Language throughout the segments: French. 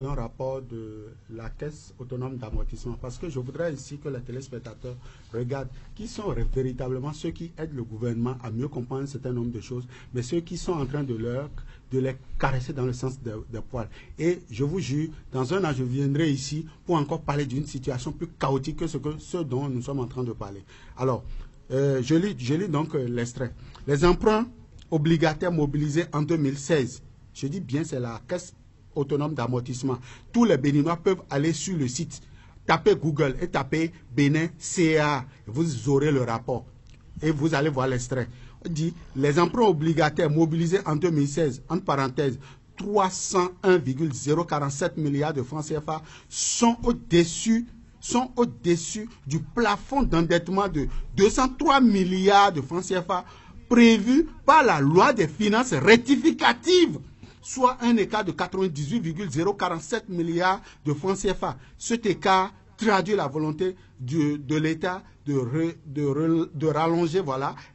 Un rapport de la Caisse autonome d'amortissement, parce que je voudrais ici que les téléspectateurs regardent qui sont véritablement ceux qui aident le gouvernement à mieux comprendre un certain nombre de choses, mais ceux qui sont en train de les caresser dans le sens des poils. Et je vous jure, dans un an, je viendrai ici pour encore parler d'une situation plus chaotique que ce dont nous sommes en train de parler. Alors, je lis donc l'extrait. Les emprunts obligataires mobilisés en 2016, je dis bien, c'est la Caisse autonome d'amortissement. Tous les Béninois peuvent aller sur le site, taper Google et taper Bénin CA. Vous aurez le rapport et vous allez voir l'extrait. On dit les emprunts obligataires mobilisés en 2016, entre parenthèses, 301,047 milliards de francs CFA sont au-dessus du plafond d'endettement de 203 milliards de francs CFA prévu par la loi des finances rectificative, soit un écart de 98,047 milliards de francs CFA. Cet écart traduit la volonté de l'État de rallonger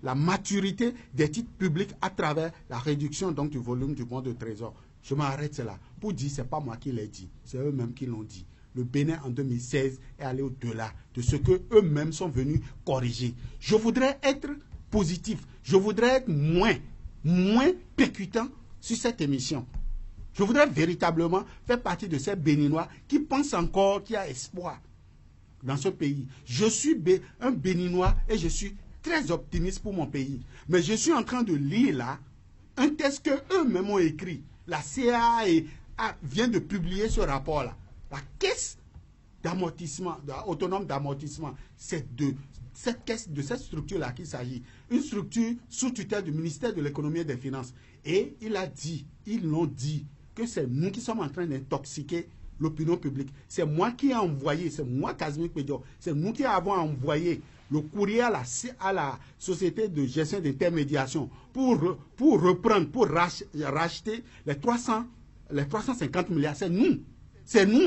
la maturité des titres publics à travers la réduction donc, du volume du bon de trésor. Je m'arrête là pour dire, ce n'est pas moi qui l'ai dit, c'est eux-mêmes qui l'ont dit. Le Bénin en 2016 est allé au-delà de ce qu'eux-mêmes sont venus corriger. Je voudrais être positif, je voudrais être moins percutant sur cette émission. Je voudrais véritablement faire partie de ces Béninois qui pensent encore qu'il y a espoir dans ce pays. Je suis un Béninois et je suis très optimiste pour mon pays. Mais je suis en train de lire là un texte qu'eux-mêmes ont écrit. La CA vient de publier ce rapport-là. La caisse d'amortissement, autonome d'amortissement, c'est de cette structure-là qu'il s'agit. Une structure sous tutelle du ministère de l'économie et des finances. Et ils l'ont dit, que c'est nous qui sommes en train d'intoxiquer l'opinion publique. C'est moi qui ai envoyé, c'est moi, Casimir Pédio, c'est nous qui avons envoyé le courrier à la société de gestion d'intermédiation pour reprendre, pour racheter les 350 milliards. C'est nous,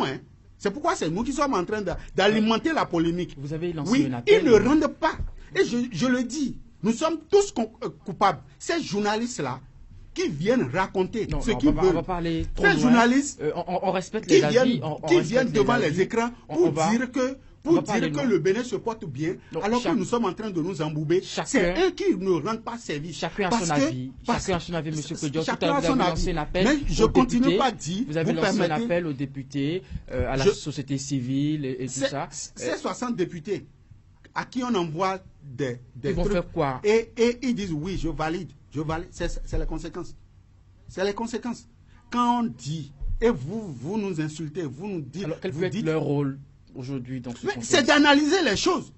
hein. C'est pourquoi c'est nous qui sommes en train d'alimenter la polémique. Vous avez lancé un appel. Ils ne rendent pas. Et je le dis, nous sommes tous coupables. Ces journalistes-là, qui viennent raconter ce qu'ils veulent. On va parler trop Ces journalistes on respecte les avis. Qui viennent devant les écrans pour dire que le Bénin se porte bien, alors que nous sommes en train de nous embouber. C'est eux qui ne rendent pas service. Chacun a son avis. Chacun a son avis, M. Pédio. Chacun a son avis. Mais je continue pas à dire. Vous avez lancé un appel aux députés, à la société civile et tout ça. Ces 60 députés à qui on envoie des ils vont faire quoi? Et ils disent oui, je valide. C'est les conséquences. C'est les conséquences. Quand on dit, et vous nous insultez, vous nous dites... Alors, quel peut être leur rôle aujourd'hui dans ce contexte? C'est d'analyser les choses.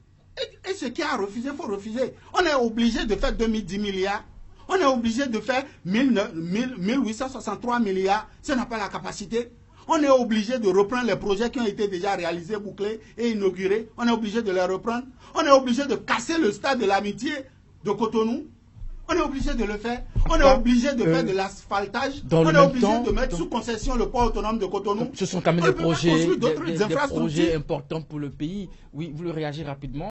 Et ce qui a refusé, il faut refuser. On est obligé de faire 2010 milliards. On est obligé de faire 1863 milliards. Ça n'a pas la capacité. On est obligé de reprendre les projets qui ont été déjà réalisés, bouclés et inaugurés. On est obligé de les reprendre. On est obligé de casser le stade de l'amitié de Cotonou. On est obligé de le faire. On est obligé de faire de l'asphaltage. On est obligé de mettre sous concession le port autonome de Cotonou. Ce sont quand même des projets importants pour le pays. Oui, vous voulez réagir rapidement.